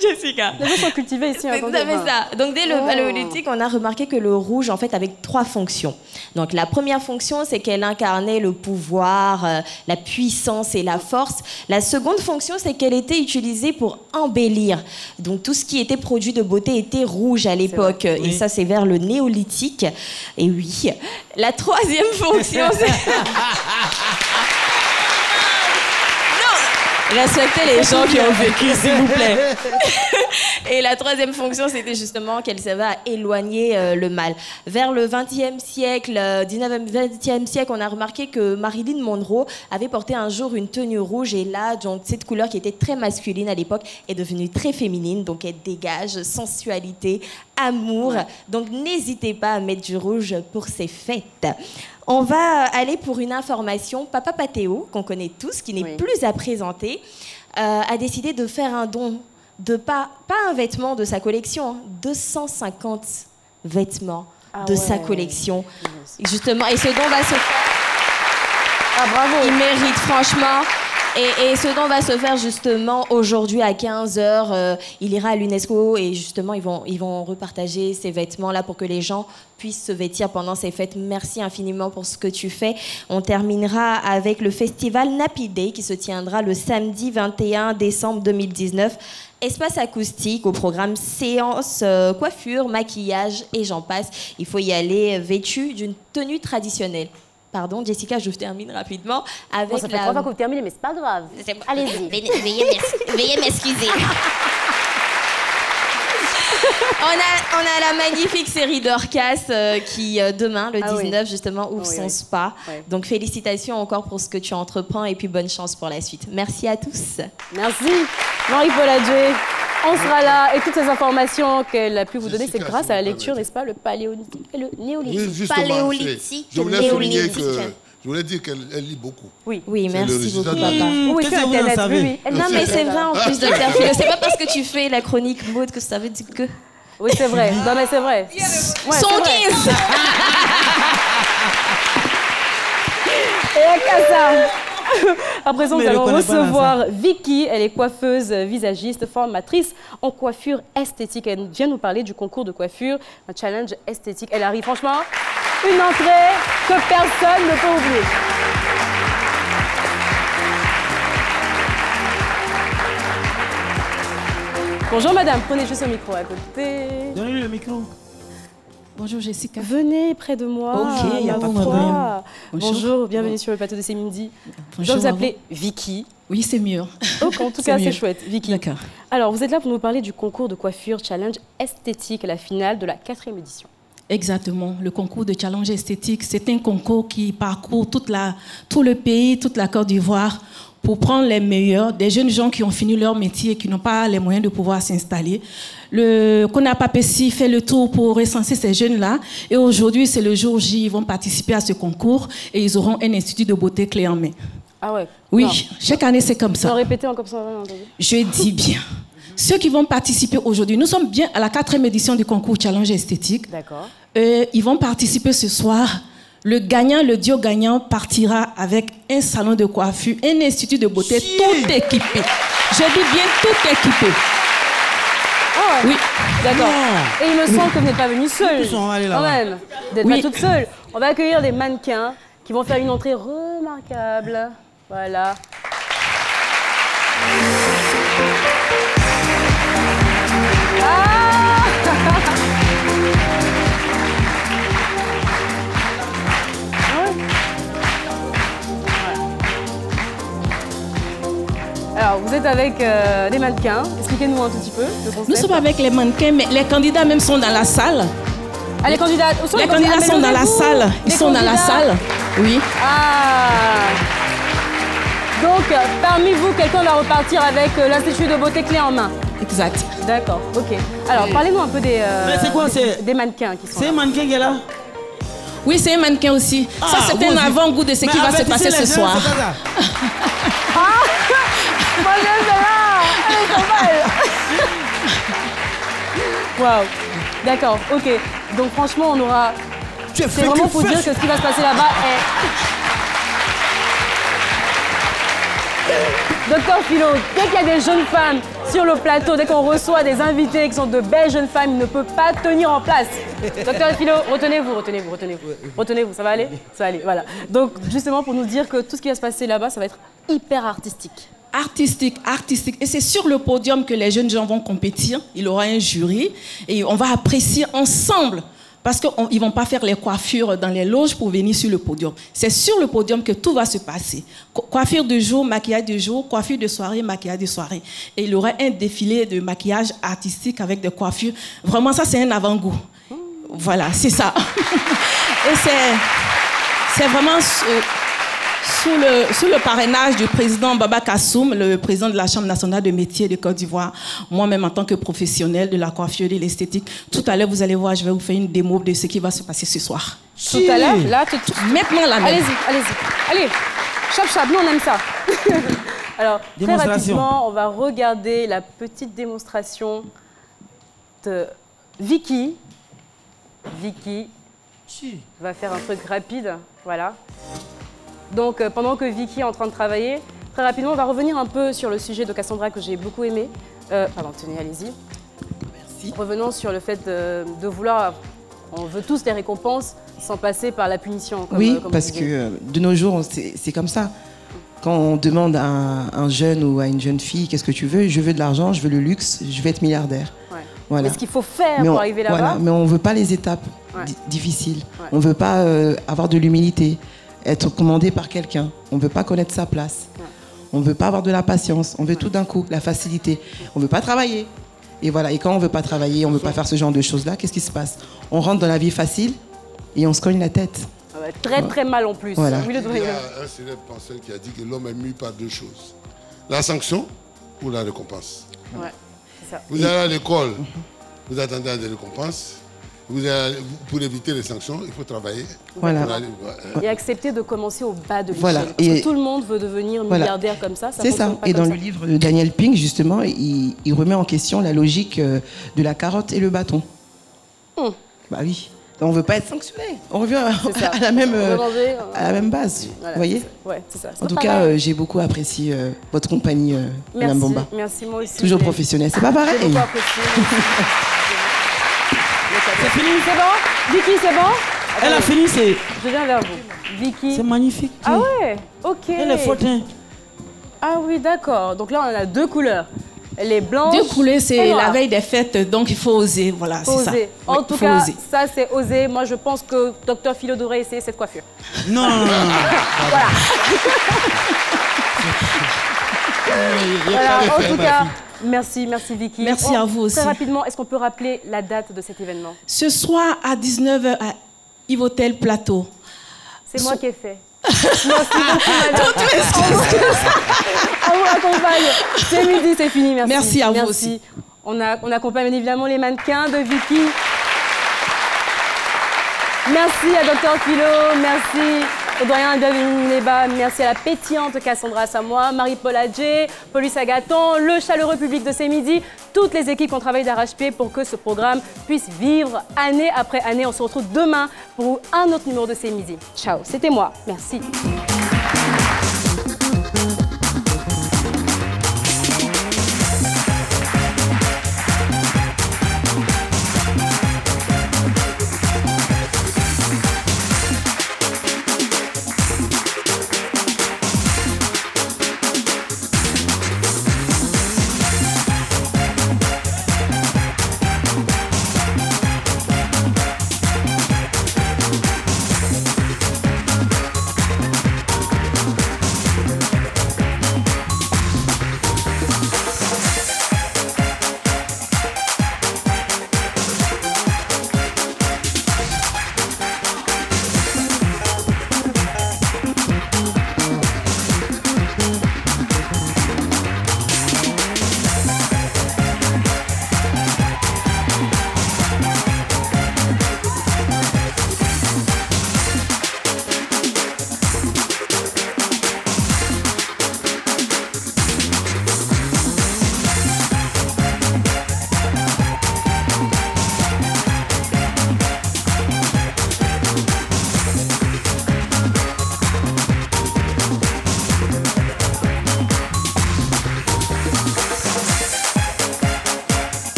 Jessica. Les gens sont cultivés ici. C'est tout à fait ça. Donc dès le paléolithique, on a remarqué que le rouge, en fait, avait 3 fonctions. Donc la première fonction, c'est qu'elle incarnait le pouvoir, la puissance et la force. La seconde fonction, c'est qu'elle était utilisée pour embellir. Donc tout ce qui était produit de beauté était rouge à l'époque. Et ça, c'est vers le néolithique. Et oui. La troisième fonction, c'est... Respectez les gens qui ont vécu, s'il vous plaît. Et la troisième fonction, c'était justement qu'elle servait à éloigner le mal. Vers le 20e siècle, 20e siècle, on a remarqué que Marilyn Monroe avait porté un jour une tenue rouge. Et là, donc, cette couleur qui était très masculine à l'époque est devenue très féminine. Donc, elle dégage sensualité, amour. Donc, n'hésitez pas à mettre du rouge pour ces fêtes. On va aller pour une information. Papa Patéo, qu'on connaît tous, qui n'est plus à présenter, a décidé de faire un don de pas un vêtement de sa collection, 250 vêtements de sa collection. Justement, et ce don va se faire... Ah, bravo. Il mérite, franchement. Et ce don va se faire justement aujourd'hui à 15h. Il ira à l'UNESCO et justement, ils vont repartager ces vêtements-là pour que les gens puissent se vêtir pendant ces fêtes. Merci infiniment pour ce que tu fais. On terminera avec le festival Nappy Day qui se tiendra le samedi 21 décembre 2019. Espace acoustique au programme séance, coiffure, maquillage et j'en passe. Il faut y aller vêtu d'une tenue traditionnelle. Pardon, Jessica, je termine rapidement avec ça fait 3 fois que vous terminez, mais c'est pas grave. Allez-y. Veuillez m'excuser. On a la magnifique série Dorcas qui, demain, le 19, justement, ouvre son spa. Ouais. Donc, félicitations encore pour ce que tu entreprends et puis bonne chance pour la suite. Merci à tous. Merci. Marie-Paul Adjé. On sera là et toutes ces informations qu'elle a pu vous donner, c'est grâce à la lecture, n'est-ce pas, le paléolithique et le néolithique. Oui, paléolithique. Je voulais souligner que... Je voulais dire qu'elle lit beaucoup. Oui, merci beaucoup, papa. Oui, sur Internet, oui. Non, mais c'est vrai en plus, Dr. Philo. C'est pas parce que tu fais la chronique mode que ça veut dire que... Oui, c'est vrai. Non, mais c'est vrai. Ouais, son 15. Et à Casa. À présent, nous allons recevoir Vicky. Elle est coiffeuse, visagiste, formatrice en coiffure esthétique. Elle vient nous parler du concours de coiffure, un challenge esthétique. Elle arrive, franchement, une entrée que personne ne peut oublier. Bonjour madame, prenez juste le micro à côté. Donnez-lui le micro. Bonjour Jessica. Venez près de moi. Ok, il n'y a pas de problème. Bonjour, bienvenue sur le plateau de C'est Midi. Je dois vous appeler Vicky. Oui, c'est mieux. Donc, en tout cas, c'est chouette, Vicky. D'accord. Alors, vous êtes là pour nous parler du concours de coiffure Challenge Esthétique, la finale de la 4e édition. Exactement. Le concours de Challenge Esthétique, c'est un concours qui parcourt tout le pays, toute la Côte d'Ivoire, pour prendre les meilleurs, des jeunes gens qui ont fini leur métier et qui n'ont pas les moyens de pouvoir s'installer. Le CONAPAPESI fait le tour pour recenser ces jeunes-là. Et aujourd'hui, c'est le jour J, ils vont participer à ce concours et ils auront un institut de beauté clé en main. Ah ouais? Oui, chaque année, c'est comme ça. Non, répétez encore ça. Je dis bien. Ceux qui vont participer aujourd'hui, nous sommes bien à la 4e édition du concours Challenge Esthétique. D'accord. Ils vont participer ce soir. Le gagnant, le duo gagnant partira avec un salon de coiffure, un institut de beauté tout équipé. Je dis bien tout équipé. Oh, oui. D'accord. Et il me semble que vous n'êtes pas venu seul. Quand même. Vous n'êtes pas toute seule. On va accueillir des mannequins qui vont faire une entrée remarquable. Voilà. Alors, vous êtes avec des mannequins. Expliquez-nous un tout petit peu le concept. Nous sommes avec les mannequins, mais les candidats même sont dans la salle. Ah, les candidats, les candidats sont dans la salle. Ils sont dans la salle. Oui. Ah. Donc, parmi vous, quelqu'un va repartir avec l'Institut de beauté clé en main. Exact. D'accord, ok. Alors, parlez-nous un peu des mannequins qui sont là. C'est un mannequin qui est là? Oui, c'est un mannequin aussi. Ça, c'est un avant-goût de ce qui va se passer ce soir. Moi, j'aime là. Elle est trop belle. Waouh. D'accord, ok. Donc, franchement, on aura... C'est vraiment pour dire que ce qui va se passer là-bas est... Docteur Philo, dès qu'il y a des jeunes femmes sur le plateau, dès qu'on reçoit des invités qui sont de belles jeunes femmes, il ne peut pas tenir en place. Docteur Philo, retenez-vous. Retenez-vous, ça va aller? Ça va aller, voilà. Donc, justement, pour nous dire que tout ce qui va se passer là-bas, ça va être hyper artistique. Artistique. Et c'est sur le podium que les jeunes gens vont compétir. Il y aura un jury et on va apprécier ensemble. Parce qu'ils ne vont pas faire les coiffures dans les loges pour venir sur le podium. C'est sur le podium que tout va se passer. Coiffure de jour, maquillage de jour, coiffure de soirée, maquillage de soirée. Et il y aura un défilé de maquillage artistique avec des coiffures. Vraiment, ça, c'est un avant-goût. Voilà, c'est ça. Et c'est vraiment sous le parrainage du président Baba Kassoum, le président de la Chambre nationale de métiers de Côte d'Ivoire, moi-même en tant que professionnel de la coiffure et de l'esthétique. Tout à l'heure, vous allez voir, je vais vous faire une démo de ce qui va se passer ce soir. Tout à l'heure, là, maintenant, là même. Allez, chap, nous on aime ça. Alors, très rapidement, on va regarder la petite démonstration de Vicky. Vicky va faire un truc rapide, voilà. Donc, pendant que Vicky est en train de travailler, très rapidement, on va revenir un peu sur le sujet de Cassandra que j'ai beaucoup aimé. Pardon, tenez, allez-y. Merci. Revenons sur le fait de vouloir... On veut tous les récompenses sans passer par la punition. Oui, parce que de nos jours, c'est comme ça. Quand on demande à un jeune ou à une jeune fille, qu'est-ce que tu veux? Je veux de l'argent, je veux le luxe, je veux être milliardaire. Ouais. Voilà. Mais ce qu'il faut faire pour arriver là-bas... Voilà, mais on ne veut pas les étapes difficiles. Ouais. On ne veut pas avoir de l'humilité, être commandé par quelqu'un. On ne veut pas connaître sa place. Ouais. On ne veut pas avoir de la patience. On veut tout d'un coup, la facilité. On ne veut pas travailler. Et voilà. Et quand on ne veut pas travailler, on ne veut pas faire ce genre de choses-là, qu'est-ce qui se passe? On rentre dans la vie facile et on se cogne la tête. Très mal en plus. Voilà. Il y a un célèbre penseur qui a dit que l'homme est mû par deux choses. La sanction ou la récompense. Ouais, c'est ça. Vous allez à l'école, vous attendez à des récompenses. Pour éviter les sanctions, il faut travailler. Voilà. Et accepter de commencer au bas de l'échelle. Voilà. Parce que tout le monde veut devenir milliardaire comme ça. C'est ça. Et dans le livre de Daniel Pink, justement, il remet en question la logique de la carotte et le bâton. Bah oui. On ne veut pas être sanctionné. On revient à la même base. Voilà, vous voyez? Ouais, c'est ça. En tout cas, j'ai beaucoup apprécié votre compagnie, Madame Bomba. Merci, moi aussi. Toujours professionnelle. C'est pas pareil. C'est fini, c'est bon? Vicky, c'est bon? Elle a fini, c'est... Je viens vers vous. Vicky. C'est magnifique. Ah ouais? Ok. Elle est forte, hein? Ah oui, d'accord. Donc là, on a deux couleurs. Les blanches. Deux couleurs, c'est la veille des fêtes, donc il faut oser. Voilà, c'est ça. En tout cas, ça, c'est oser. Moi, je pense que Dr Philo devrait essayer cette coiffure. Non. Voilà. Voilà, en tout cas... Merci Vicky. Merci à vous aussi. Très rapidement, est-ce qu'on peut rappeler la date de cet événement? Ce soir à 19h à Yves Hôtel Plateau. C'est moi qui ai fait. Merci beaucoup, madame. On vous accompagne. C'est midi, c'est fini. Merci. Merci à vous aussi. On accompagne bien évidemment les mannequins de Vicky. Merci à Dr Philo, merci au doyen David-Neba, merci à la pétillante Cassandra Samoa, Marie-Paul Adjé, Paulus Agathon, le chaleureux public de ces midis, toutes les équipes qui ont travaillé d'arrache-pied pour que ce programme puisse vivre année après année. On se retrouve demain pour un autre numéro de ces midis. Ciao, c'était moi. Merci.